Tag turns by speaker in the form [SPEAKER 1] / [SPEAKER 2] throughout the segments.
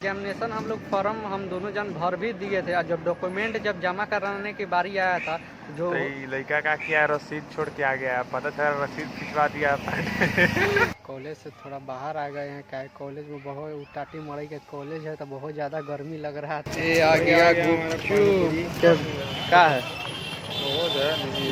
[SPEAKER 1] Examination हम लोग form हम दोनों जन भर भी दिए थे और जब डॉक्यूमेंट जब जमा कराने की बारी आया था जो
[SPEAKER 2] लड़का का किया रसीद छोड़ के आ गया, पता चला रसीद खिंचवा दिया।
[SPEAKER 1] कॉलेज से थोड़ा बाहर आ गए हैं, क्या कॉलेज में बहुत टाटी मड़ई के कॉलेज है तो बहुत ज़्यादा गर्मी लग रहा था। ये आ गया क्या है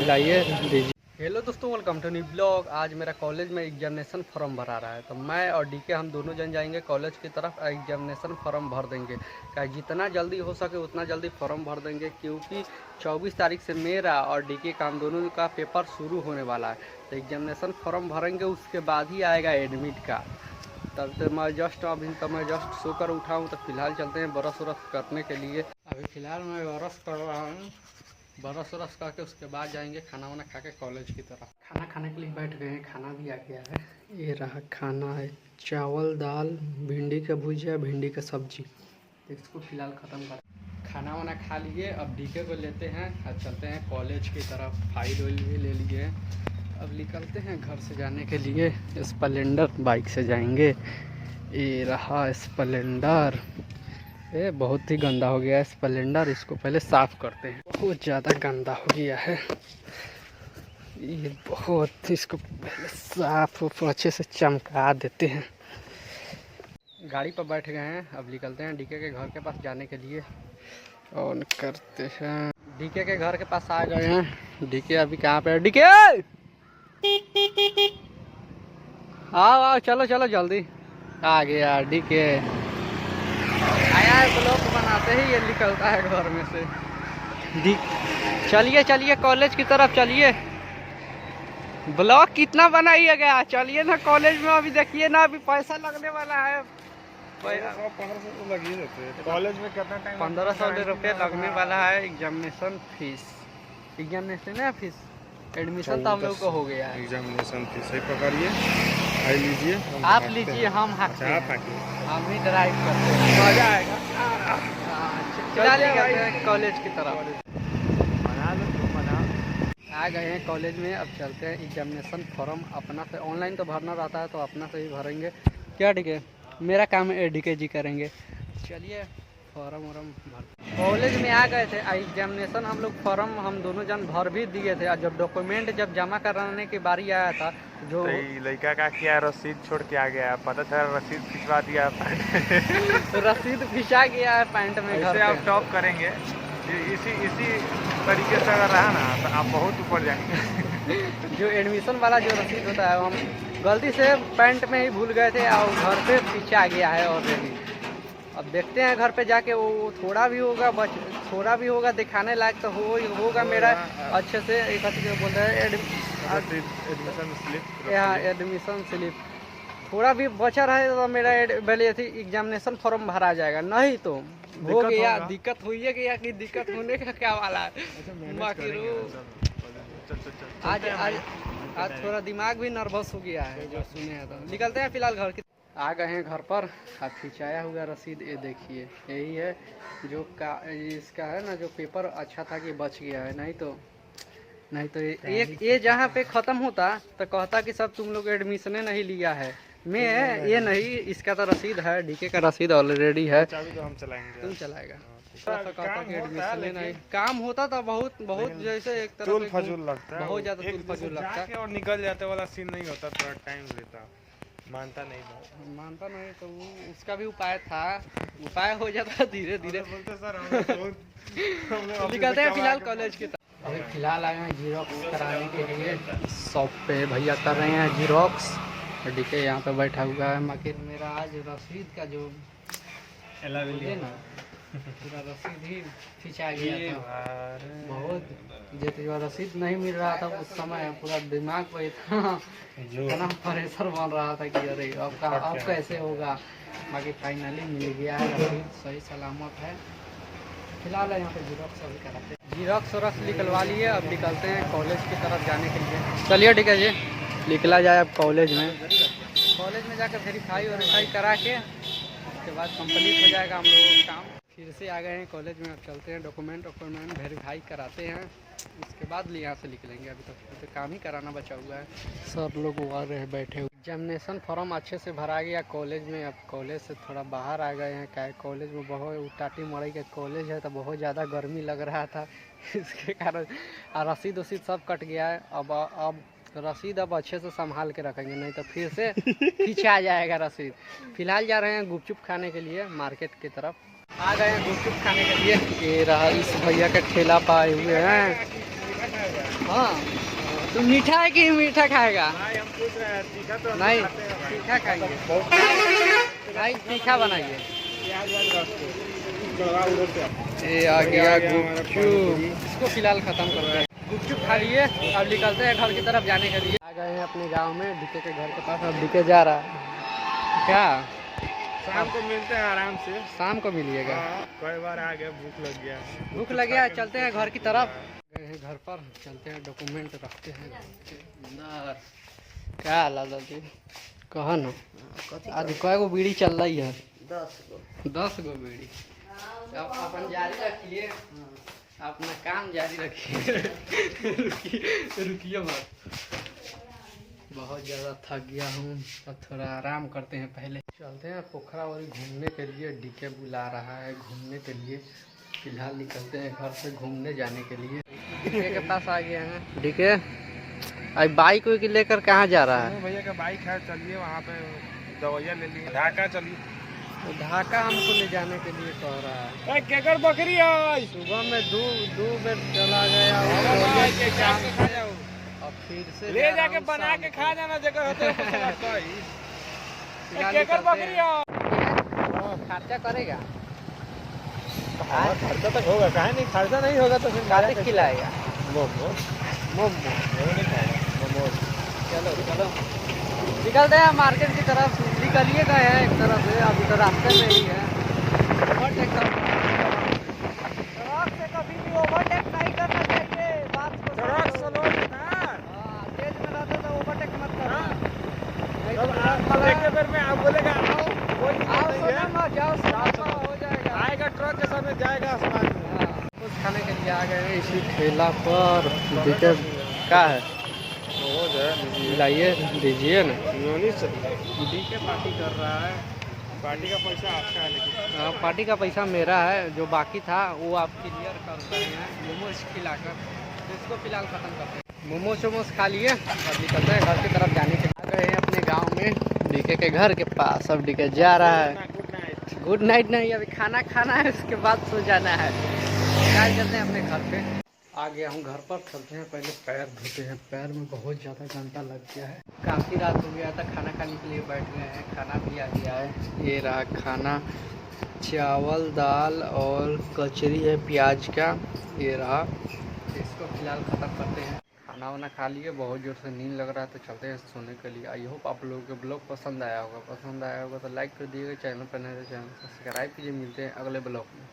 [SPEAKER 1] लाइए दीजिए। हेलो दोस्तों, वेलकम टू न्यू ब्लॉग। आज मेरा कॉलेज में एग्जामिनेशन फॉर्म भरा रहा है तो मैं और डीके हम दोनों जन जाएंगे कॉलेज की तरफ। एग्जामिनेशन फॉर्म भर देंगे, क्या जितना जल्दी हो सके उतना जल्दी फॉर्म भर देंगे, क्योंकि 24 तारीख से मेरा और डीके का हम दोनों का पेपर शुरू होने वाला है। तो एग्जामिनेशन फॉर्म भरेंगे, उसके बाद ही आएगा एडमिट का। तब तो मैं जस्ट सोकर उठा हूँ। तो फिलहाल चलते हैं ब्रश व्रश करने के लिए। अभी फ़िलहाल मैं ब्रश कर रहा हूँ, ब्रश व्रश करके उसके बाद जाएंगे खाना वाना खा के कॉलेज की तरफ। खाना खाने के लिए बैठ गए हैं, खाना भी आ गया है। ये रहा खाना है, चावल दाल भिंडी का भुजिया भिंडी का सब्जी। इसको फिलहाल ख़त्म कर खाना वाना खा लिए। अब डीके को लेते हैं और चलते हैं कॉलेज की तरफ। फाइल वाइल भी ले लिए, अब निकलते हैं घर से जाने के लिए। स्प्लेंडर बाइक से जाएंगे। ये रहा स्प्लेंडर, ये बहुत ही गंदा हो गया है स्प्लेंडर। इसको पहले साफ़ करते हैं, बहुत ज़्यादा गंदा हो गया है ये बहुत। इसको पहले साफ अच्छे से चमका देते हैं। गाड़ी पर बैठ गए हैं, अब निकलते हैं डीके के घर के पास जाने के लिए। ऑन करते हैं, डीके के घर के पास आ गए हैं। डीके अभी कहाँ पे है? डीके आओ आओ, चलो चलो जल्दी। आ गया डीके, आया है। ब्लॉग बनाते ही ये निकलता है घर में से। चलिए चलिए कॉलेज की तरफ चलिए। ब्लॉग कितना बनाइएगा, चलिए ना कॉलेज में। अभी देखिए ना, अभी पैसा लगने वाला है।
[SPEAKER 2] 1500 लग ही देते। कॉलेज में कितना टाइम?
[SPEAKER 1] 1500 रुपये लगने वाला है एग्जामिनेशन फीस। एग्जामिनेशन है फीस, एडमिशन तो हम लोग को हो गया है।
[SPEAKER 2] एग्जामिनेशन फीस सही पकड़िए, आई लीजिए।
[SPEAKER 1] आप लीजिए, हम हम ही ड्राइव करते हैं, मजा आएगा। चलिए कॉलेज की तरफ आ गए हैं कॉलेज में। अब चलते हैं एग्जामिनेशन फॉर्म अपना से। ऑनलाइन तो भरना रहता है तो अपना से ही भरेंगे। क्या डीके, मेरा काम है डीके जी करेंगे। चलिए फॉर्म वॉर्म भर कॉलेज में आ गए थे। एग्जामिनेशन हम लोग फॉर्म हम दोनों जन भर भी दिए थे और जब डॉक्यूमेंट जब जमा कराने की बारी आया था जो
[SPEAKER 2] लड़का का किया रसीद छोड़ के आ गया, पता चला रसीद खिंचवा दिया।
[SPEAKER 1] रसीद खिंचा गया है पैंट में। घर
[SPEAKER 2] आप टॉप करेंगे, इसी तरीके से अगर रहा ना तो आप बहुत ऊपर जाएंगे।
[SPEAKER 1] जो एडमिशन वाला जो रसीद होता है वो हम गलती से पैंट में ही भूल गए थे और घर पे खिंचा गया है ऑलरेडी। अब देखते हैं घर पे जाके, वो थोड़ा भी होगा दिखाने लायक तो होगा मेरा अच्छे से। एक बोलते हैं
[SPEAKER 2] एडमिशन स्लिप।
[SPEAKER 1] यहाँ एडमिशन स्लिप थोड़ा भी बचा रहे तो मेरा एग्जामिनेशन फॉर्म भरा जाएगा। नहीं तो हो गया, दिक्कत हुई है गया कि दिक्कत होने का क्या वाला है। आज थोड़ा दिमाग भी नर्वस हो गया है जो सुने हैं। तो निकलते हैं फिलहाल घर की। आ गए हैं घर पर। अब खिंचाया हुआ रसीद ये देखिए, यही है जो इसका है ना, जो पेपर अच्छा था कि बच गया है। नहीं तो ये जहाँ पे ख़त्म होता तो कहता कि सब तुम लोग एडमिशने नहीं लिया है। मैं ये नहीं, इसका तो रसीद है, डीके का रसीद ऑलरेडी है।
[SPEAKER 2] तो हम चलाएंगे,
[SPEAKER 1] तुम चलाएगा। कहता कि एडमिशन नहीं काम होता था। बहुत जैसे एक तरह
[SPEAKER 2] फजूल लगता है,
[SPEAKER 1] बहुत ज़्यादा फजूल लगता है
[SPEAKER 2] और निकल जाते वाला सीन नहीं होता, थोड़ा टाइम लेता। मानता नहीं
[SPEAKER 1] तो उसका भी उपाय था, उपाय हो जाता धीरे धीरे।
[SPEAKER 2] बोलते सर
[SPEAKER 1] निकलते हैं फिलहाल कॉलेज की तरफ। अभी फिलहाल आए हैं जीरोक्स कराने के लिए शॉप पे। भैया कर रहे हैं जीरोक्स, डीके यहाँ पे बैठा हुआ है। मगर मेरा आज रसीद का जो है ना, पूरा रसीद ही खिंचा गया था। बहुत जो रसीद नहीं मिल रहा था उस समय, पूरा दिमाग पे इतना प्रेशर बन रहा था कि अरे अब कैसे होगा। बाकी फाइनली मिल गया है रसीद, सही सलामत है। फिलहाल यहाँ पे जीरोक्स अभी कराते हैं। जीरोक्स वोरक्स निकलवा लिए, अब निकलते हैं कॉलेज की तरफ जाने के लिए। चलिए ठीक है जी, निकला जाए अब कॉलेज में जाकर वेरीफाई करा के उसके बाद कंप्लीट हो जाएगा हम लोगों का काम। फिर से आ गए हैं कॉलेज में। अब चलते हैं डॉक्यूमेंट वेरीफाई कराते हैं। इसके बाद यहाँ से निकलेंगे। अभी तो काम ही कराना बचा हुआ है। सर लोग आ रहे हैं बैठे हुए। एग्जामिनेशन फॉर्म अच्छे से भरा गया कॉलेज में। अब कॉलेज से थोड़ा बाहर आ गए हैं। क्या है, कॉलेज में बहुत टाटी मड़ई का कॉलेज है तो बहुत ज़्यादा गर्मी लग रहा था इसके कारण रसीद वसीद सब कट गया है। अब रसीद अब अच्छे से संभाल के रखेंगे, नहीं तो फिर से खींचा जाएगा रसीद। फिलहाल जा रहे हैं गुपचुप खाने के लिए मार्केट की तरफ। आ गए हैं गुपचुप खाने के लिए। ये रहा इस भैया के ठेला पाए हुए हैं। हाँ, तो मीठा है कि मीठा खाएगा? नहीं, तीखा खाएंगे। नहीं, तीखा बनाइए। ये आ गया गुपचुप, इसको फिलहाल खत्म कर रहे हैं। गुपचुप खा लिए, अब निकलते हैं घर की तरफ जाने के लिए। आ गए हैं अपने गांव में डीके के घर के पास। अब डीके जा रहा है क्या?
[SPEAKER 2] शाम को मिलते हैं आराम से।
[SPEAKER 1] शाम को मिलिएगा।
[SPEAKER 2] कई बार आ गया, भूख लग गया।
[SPEAKER 1] भूख लग गया, चलते हैं घर की तरफ। गए हैं घर पर, चलते हैं डॉक्यूमेंट रखते हैं अंदर। क्या लाला जी कहा ना, आज कै गो बीड़ी चल रही है? 10 गो बीड़ी। अब अपन जारी रखिए, अपना काम जारी रखिए। रुकिए मत। बहुत ज़्यादा थक गया हूँ, अब थोड़ा आराम करते हैं। पहले चलते हैं पोखरा और घूमने के लिए। डीके बुला रहा है घूमने के लिए। फिलहाल निकलते हैं घर से घूमने जाने के लिए। डीके के पास आ गए हैं। डीके अब बाइक को लेकर कहाँ जा रहा है?
[SPEAKER 2] भैया का बाइक है, चलिए वहाँ पे दवाइयाँ ले लिए। ढाका चलिए।
[SPEAKER 1] तो ढाका हमको ले जाने के लिए कह रहा है।
[SPEAKER 2] केकर बकरी है।
[SPEAKER 1] सुबह में दो बेर चला गया और फिर से
[SPEAKER 2] ले जाके बना के खा जाना जगह होते केकर बकरी है।
[SPEAKER 1] खर्चा करेगा?
[SPEAKER 2] खर्चा तक होगा, कहा नहीं खर्चा नहीं होगा तो फिर
[SPEAKER 1] खाते खिलाएगा।
[SPEAKER 2] मोमो
[SPEAKER 1] मोमो
[SPEAKER 2] नहीं खाएगा, मोमो।
[SPEAKER 1] चलो चलो निकलते हैं मार्केट की तरफ। निकलिए गए हैं एक तरफ से, अभी तो रास्ते में ही है। ओवरटेक से कभी भी ओवरटेक नहीं करना चाहिए। बात को तेज में रहते तो ओवरटेक मत करना।
[SPEAKER 2] एक बार में आप बोलेगा
[SPEAKER 1] जाओ हो जाएगा।
[SPEAKER 2] आएगा ट्रक के सामने जाएगा आसमान में।
[SPEAKER 1] कुछ खाने के लिए आ गए हैं इसी ठेला पर। देखिए क्या है, लाइए दीजिए ना।
[SPEAKER 2] डीके पार्टी कर रहा है। पार्टी का पैसा आपका है, लेकिन
[SPEAKER 1] पार्टी का पैसा मेरा है। जो बाकी था वो आप क्लियर कर रहे हैं मोमोज खिलाकर। तो इसको फिलहाल ख़त्म करते हैं। मोमोज वोमोज खा लिए, अब निकलते हैं घर की तरफ जाने के। आ गए हैं अपने गांव में डीके के घर के पास। अब डीके जा रहा है। गुड नाइट नहीं, अभी खाना खाना है, उसके बाद सो जाना है। क्या चलते हैं अपने घर पे। आ गया हूँ घर पर, चलते हैं पहले पैर धोते हैं। पैर में बहुत ज़्यादा घंटा लग गया है। काफ़ी रात हो गया था, खाना खाने के लिए बैठ गए हैं। खाना भी आ गया है। ये रहा खाना, चावल दाल और कचरी है प्याज का। ये रहा, इसको फिलहाल ख़त्म करते हैं। खाना वाना खा लिए, बहुत ज़ोर से नींद लग रहा है तो चलते हैं सोने के लिए। आई होप आप लोगों के ब्लॉग पसंद आया होगा। पसंद आया होगा तो लाइक कर दिएगा। चैनल पर नए तो चैनल सब्सक्राइब कीजिए। मिलते हैं अगले ब्लॉग में।